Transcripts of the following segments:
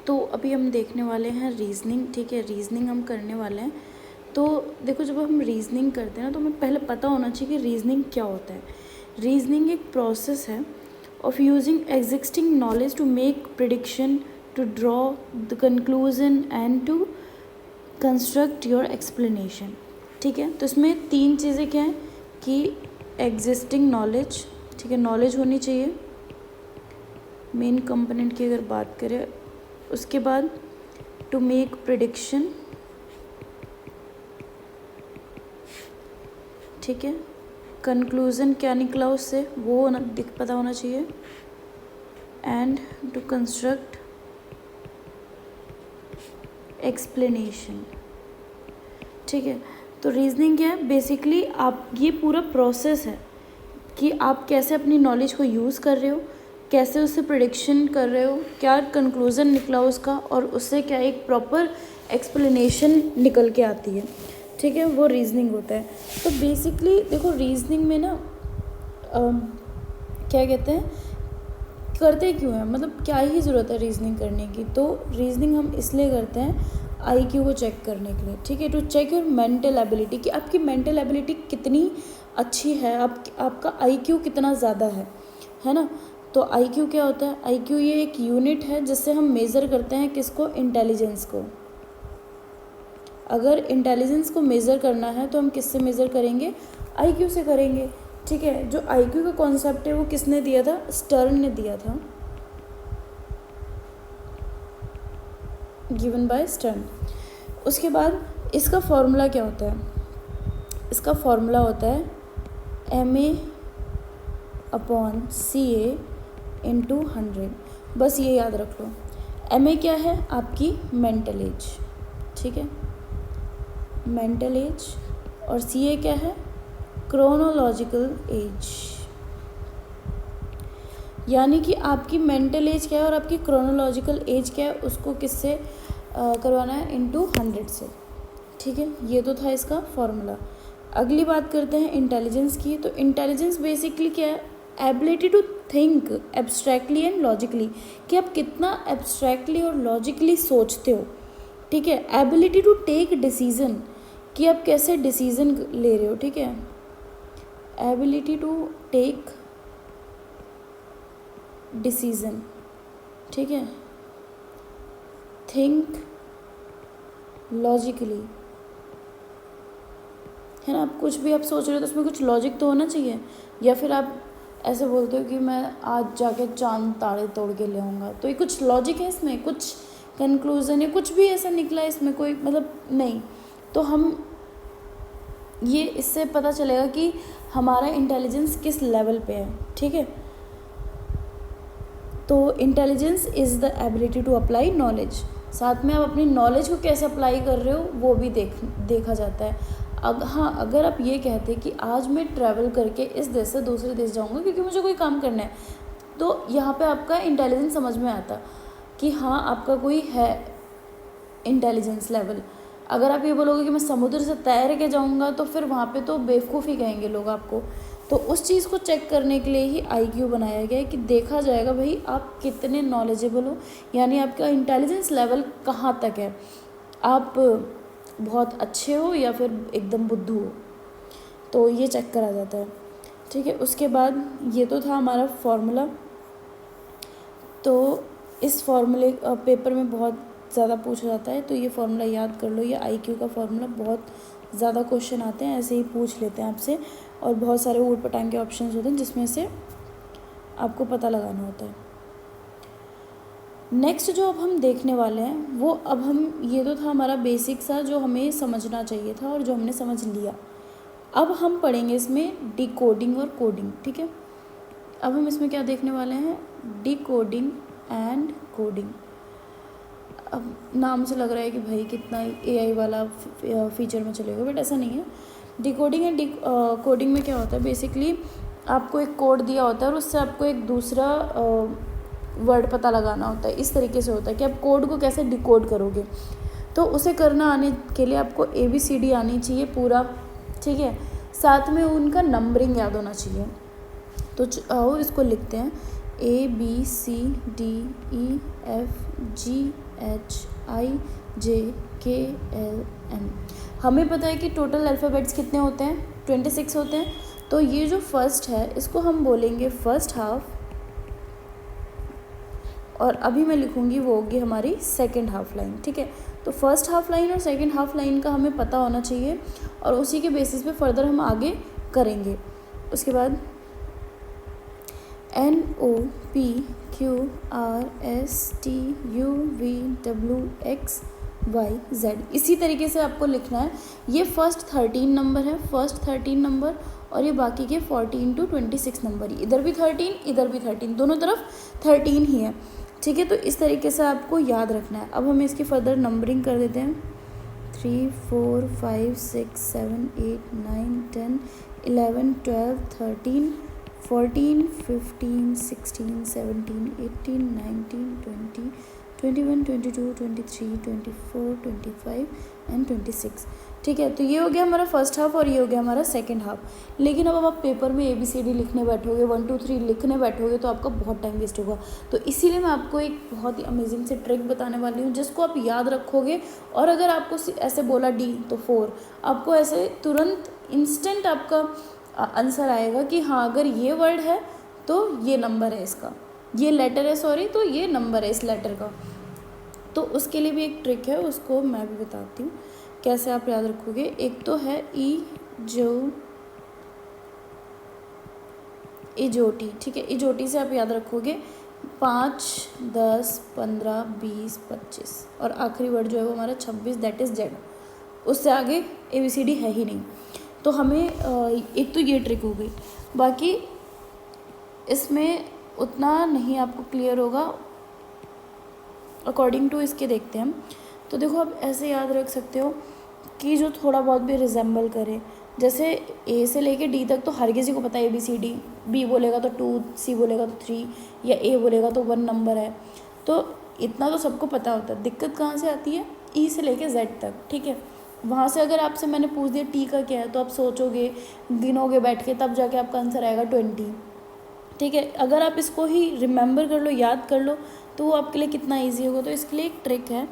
तो अभी हम देखने वाले हैं रीजनिंग, ठीक है। रीजनिंग हम करने वाले हैं। तो देखो, जब हम रीजनिंग करते हैं ना, तो हमें पहले पता होना चाहिए कि रीजनिंग क्या होता है। रीजनिंग एक प्रोसेस है of using existing knowledge to make prediction, to draw the conclusion and to construct your explanation, ठीक है। तो इसमें तीन चीज़ें क्या हैं कि एग्जिस्टिंग नॉलेज, ठीक है, नॉलेज होनी चाहिए मेन कंपोनेंट की अगर बात करें। उसके बाद टू मेक प्रिडिक्शन, ठीक है, कंक्लूज़न क्या निकला उससे वो पता होना चाहिए, एंड टू कंस्ट्रक्ट एक्सप्लेनेशन, ठीक है। तो रीजनिंग क्या है बेसिकली, आप ये पूरा प्रोसेस है कि आप कैसे अपनी नॉलेज को यूज़ कर रहे हो, कैसे उससे प्रिडिक्शन कर रहे हो, क्या कंक्लूज़न निकला उसका, और उससे क्या एक प्रॉपर एक्सप्लेनेशन निकल के आती है, ठीक है, वो रीजनिंग होता है। तो बेसिकली देखो, रीजनिंग में ना क्या कहते हैं, करते क्यों हैं, मतलब क्या ही ज़रूरत है रीजनिंग करने की। तो रीजनिंग हम इसलिए करते हैं आईक्यू को चेक करने के लिए, ठीक है, to check your mental ability, कि आपकी मेंटल एबिलिटी कितनी अच्छी है, आपका आईक्यू कितना ज़्यादा है ना। तो आईक्यू क्या होता है, आईक्यू ये एक यूनिट है जिससे हम मेज़र करते हैं किसको, इंटेलिजेंस को। अगर इंटेलिजेंस को मेज़र करना है तो हम किससे मेज़र करेंगे, आईक्यू से करेंगे, ठीक है। जो आईक्यू का कॉन्सेप्ट है वो किसने दिया था, स्टर्न ने दिया था, गिवन बाय स्टर्न। उसके बाद इसका फॉर्मूला क्या होता है, इसका फॉर्मूला होता है MA/CA × 100। बस ये याद रख लो। MA क्या है, आपकी मेंटल एज, ठीक है, मेंटल एज, और CA क्या है, क्रोनोलॉजिकल एज। यानी कि आपकी मेंटल एज क्या है और आपकी क्रोनोलॉजिकल एज क्या है, उसको किससे करवाना है, × 100 से, ठीक है। ये तो था इसका फॉर्मूला। अगली बात करते हैं इंटेलिजेंस की। तो इंटेलिजेंस बेसिकली क्या है, ability to think abstractly and logically, कि आप कितना एब्स्ट्रैक्टली और लॉजिकली सोचते हो, ठीक है। एबिलिटी टू टेक डिसीजन, कि आप कैसे डिसीजन ले रहे हो, ठीक है। एबिलिटी टू टेक डिसीजन, ठीक है। थिंक लॉजिकली, है ना। आप कुछ भी आप सोच रहे हो तो उसमें कुछ लॉजिक तो होना चाहिए। या फिर आप ऐसे बोलते हो कि मैं आज जाके चांद तारे तोड़ के ले आऊँगा, तो ये कुछ लॉजिक है इसमें, कुछ कंक्लूज़न है, कुछ भी ऐसा निकला है इसमें, कोई मतलब नहीं। तो हम ये इससे पता चलेगा कि हमारा इंटेलिजेंस किस लेवल पे है, ठीक है। तो intelligence is the ability to apply knowledge, साथ में आप अपनी नॉलेज को कैसे अप्लाई कर रहे हो वो भी देखा जाता है। अब हाँ, अगर आप ये कहते कि आज मैं ट्रैवल करके इस देश से दूसरे देश जाऊँगा क्योंकि मुझे कोई काम करना है, तो यहाँ पे आपका इंटेलिजेंस समझ में आता कि हाँ, आपका कोई है इंटेलिजेंस लेवल। अगर आप ये बोलोगे कि मैं समुद्र से तैर के जाऊँगा, तो फिर वहाँ पे तो बेवकूफ़ ही कहेंगे लोग आपको। तो उस चीज़ को चेक करने के लिए ही आईक्यू बनाया गया है कि देखा जाएगा भाई आप कितने नॉलेजेबल हो, यानी आपका इंटेलिजेंस लेवल कहाँ तक है, आप बहुत अच्छे हो या फिर एकदम बुद्धू हो, तो ये चेक करा जाता है, ठीक है। उसके बाद ये तो था हमारा फॉर्मूला। तो इस फॉर्मूले पेपर में बहुत ज़्यादा पूछा जाता है, तो ये फॉर्मूला याद कर लो। ये आईक्यू का फॉर्मूला बहुत ज़्यादा क्वेश्चन आते हैं, ऐसे ही पूछ लेते हैं आपसे, और बहुत सारे ऊट पटांग के ऑप्शंस होते हैं जिसमें से आपको पता लगाना होता है। नेक्स्ट जो अब हम देखने वाले हैं वो, अब हम ये तो था हमारा बेसिक सा जो हमें समझना चाहिए था और जो हमने समझ लिया। अब हम पढ़ेंगे इसमें डिकोडिंग और कोडिंग, ठीक है। अब हम इसमें क्या देखने वाले हैं, डिकोडिंग एंड कोडिंग। अब नाम से लग रहा है कि भाई कितना AI वाला फीचर में चलेगा, बट ऐसा नहीं है। डिकोडिंग एंड कोडिंग में क्या होता है, बेसिकली आपको एक कोड दिया होता है और उससे आपको एक दूसरा वर्ड पता लगाना होता है। इस तरीके से होता है कि आप कोड को कैसे डिकोड करोगे, तो उसे करना आने के लिए आपको ABCD आनी चाहिए पूरा, ठीक है। साथ में उनका नंबरिंग याद होना चाहिए। तो आओ इसको लिखते हैं, ABCDEFGHIJKLM। हमें पता है कि टोटल अल्फ़ाबेट्स कितने होते हैं, 26 होते हैं। तो ये जो फर्स्ट है इसको हम बोलेंगे फर्स्ट हाफ, और अभी मैं लिखूँगी वो होगी हमारी सेकेंड हाफ लाइन। ठीक है, तो फर्स्ट हाफ लाइन और सेकेंड हाफ लाइन का हमें पता होना चाहिए, और उसी के बेसिस पे फर्दर हम आगे करेंगे। उसके बाद NOPQRSTUVWXYZ, इसी तरीके से आपको लिखना है। ये फर्स्ट 13 नंबर है, फर्स्ट 13 नंबर, और ये बाकी के 14 to 26 नंबर, इधर भी 13 इधर भी 13, दोनों तरफ 13 ही है। ठीक है, तो इस तरीके से आपको याद रखना है। अब हम इसकी फर्दर नंबरिंग कर देते हैं। 3 4 5 6 7 8 9 10 11 12 13 14 15 16 17 18 19 20 21 22 23 24 25 एंड 26। ठीक है, तो ये हो गया हमारा फर्स्ट हाफ और ये हो गया हमारा सेकंड हाफ। लेकिन अब आप पेपर में ABCD लिखने बैठोगे, 1 2 3 लिखने बैठोगे तो आपका बहुत टाइम वेस्ट होगा। तो इसीलिए मैं आपको एक बहुत ही अमेजिंग से ट्रिक बताने वाली हूँ जिसको आप याद रखोगे, और अगर आपको ऐसे बोला D तो 4, आपको ऐसे तुरंत इंस्टेंट आपका आंसर आएगा कि हाँ अगर ये वर्ड है तो ये नंबर है इसका, ये लेटर है सॉरी, तो ये नंबर है इस लेटर का। तो उसके लिए भी एक ट्रिक है, उसको मैं भी बताती हूँ कैसे आप याद रखोगे। एक तो है इजोटी। ठीक है, इजोटी से आप याद रखोगे 5 10 15 20 25, और आखिरी वर्ड जो है वो हमारा 26, दैट इज़ Z। उससे आगे ABCD है ही नहीं। तो हमें एक तो ये ट्रिक हो गई, बाकी इसमें उतना नहीं आपको क्लियर होगा अकॉर्डिंग टू इसके देखते हैं हम। तो देखो आप ऐसे याद रख सकते हो कि जो थोड़ा बहुत भी रिजेंबल करे, जैसे A से लेके D तक तो हर किसी को पता है ABCD, B बोलेगा तो 2, C बोलेगा तो 3, या A बोलेगा तो 1 नंबर है। तो इतना तो सबको पता होता है। दिक्कत कहाँ से आती है, E से लेके Z तक। ठीक है, वहाँ से अगर आपसे मैंने पूछ दिया T का क्या है, तो आप सोचोगे, गिनोगे बैठ के, तब जाके आपका आंसर आएगा 20। ठीक है, अगर आप इसको ही रिमेंबर कर लो, याद कर लो, तो वो आपके लिए कितना ईजी होगा। तो इसके लिए एक ट्रिक है,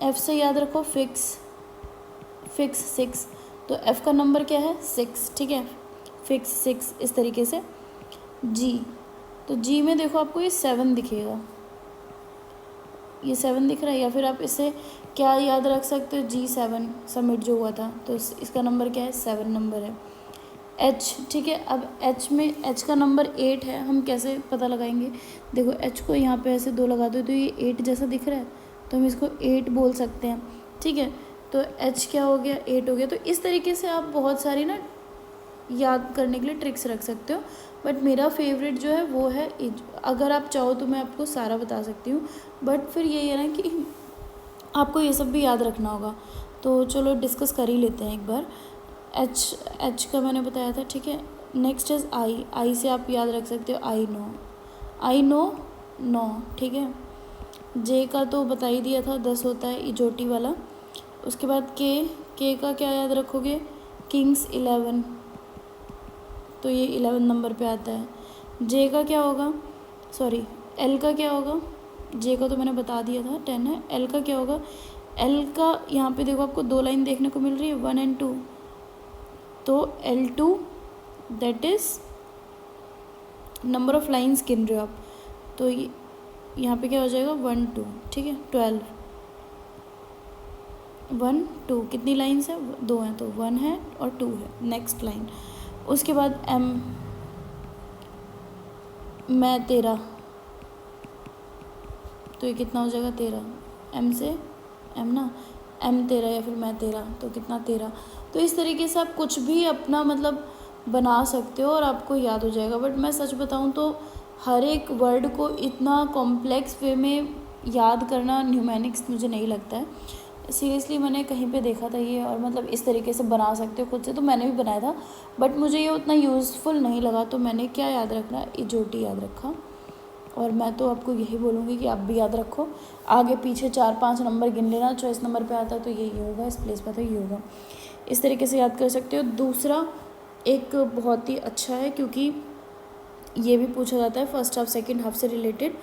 F से याद रखो फिक्स 6, तो F का नंबर क्या है 6। ठीक है, फिक्स 6 इस तरीके से। G, तो G में देखो आपको ये 7 दिखेगा, ये 7 दिख रहा है, या फिर आप इसे क्या याद रख सकते हो, G7 सबमिट जो हुआ था, तो इसका नंबर क्या है 7 नंबर है। H, ठीक है, अब H में H का नंबर 8 है, हम कैसे पता लगाएंगे। देखो H को यहाँ पे ऐसे 2 लगा दो तो ये 8 जैसा दिख रहा है, तो हम इसको 8 बोल सकते हैं। ठीक है, तो H क्या हो गया 8 हो गया। तो इस तरीके से आप बहुत सारी ना याद करने के लिए ट्रिक्स रख सकते हो, बट मेरा फेवरेट जो है वो है अगर आप चाहो तो मैं आपको सारा बता सकती हूँ, बट फिर यही है ना कि आपको ये सब भी याद रखना होगा। तो चलो डिस्कस कर ही लेते हैं एक बार। H का मैंने बताया था। ठीक है, नेक्स्ट इज़ I से आप याद रख सकते हो I नो। ठीक है, J का तो बता ही दिया था 10 होता है इजोटी वाला। उसके बाद K का क्या याद रखोगे, किंग्स 11, तो ये 11 नंबर पे आता है। J का क्या होगा, सॉरी L का क्या होगा, J का तो मैंने बता दिया था 10 है। L का क्या होगा, L का यहाँ पे देखो आपको 2 लाइन देखने को मिल रही है 1 and 2, तो L2 that is number of lines गिन रहे हो आप, तो यहाँ पे क्या हो जाएगा 1 2। ठीक है, 12 1 2 कितनी लाइन्स है 2 हैं, तो 1 है और 2 है नेक्स्ट लाइन। उसके बाद M, मैं तेरा, तो ये कितना हो जाएगा 13। M से M ना, M तेरा या फिर मैं तेरा, तो कितना 13। तो इस तरीके से आप कुछ भी अपना मतलब बना सकते हो और आपको याद हो जाएगा। बट मैं सच बताऊं तो हर एक वर्ड को इतना कॉम्प्लेक्स वे में याद करना न्यूमेरिक्स मुझे नहीं लगता है। सीरियसली मैंने कहीं पे देखा था ये, और मतलब इस तरीके से बना सकते हो खुद से, तो मैंने भी बनाया था, बट मुझे ये उतना यूज़फुल नहीं लगा। तो मैंने क्या याद रखना, इजोटी याद रखा। और मैं तो आपको यही बोलूँगी कि आप भी याद रखो, आगे पीछे 4-5 नंबर गिन लेना, चॉइस नंबर पे आता है तो ये होगा, इस प्लेस पर तो ये होगा। इस तरीके से याद कर सकते हो। दूसरा एक बहुत ही अच्छा है, क्योंकि ये भी पूछा जाता है फर्स्ट हाफ सेकंड हाफ से रिलेटेड,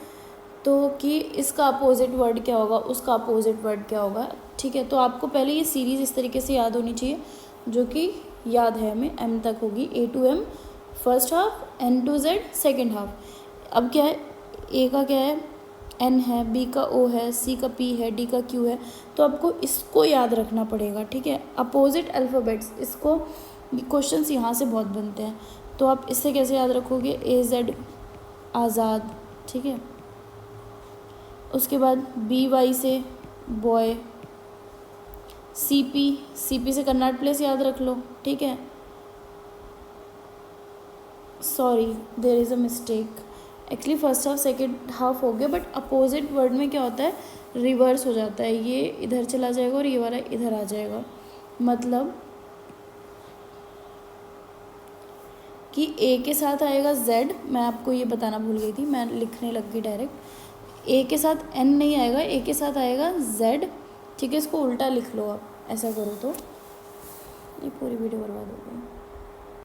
तो कि इसका अपोजिट वर्ड क्या होगा, उसका अपोजिट वर्ड क्या होगा। ठीक है, तो आपको पहले ये सीरीज़ इस तरीके से याद होनी चाहिए, जो कि याद है हमें, M तक होगी, A to M first half, N to Z second half. अब क्या है, A का क्या है, N है, B का O है, C का P है, D का Q है, तो आपको इसको याद रखना पड़ेगा। ठीक है, अपोजिट अल्फ़ाबेट्स, इसको क्वेश्चंस यहाँ से बहुत बनते हैं, तो आप इससे कैसे याद रखोगे, AZ आज़ाद। ठीक है, उसके बाद BY से बॉय, CP से कन्नड़ प्लेस याद रख लो। ठीक है, sorry there is a mistake, actually first half second half हो गया, बट अपोजिट वर्ड में क्या होता है, रिवर्स हो जाता है, ये इधर चला जाएगा और ये वाला इधर आ जाएगा। मतलब कि A के साथ आएगा Z, मैं आपको ये बताना भूल गई थी, मैं लिखने लग गई डायरेक्ट। A के साथ N नहीं आएगा, A के साथ आएगा Z। ठीक है, इसको उल्टा लिख लो आप, ऐसा करो तो ये पूरी वीडियो बर्बाद हो गई।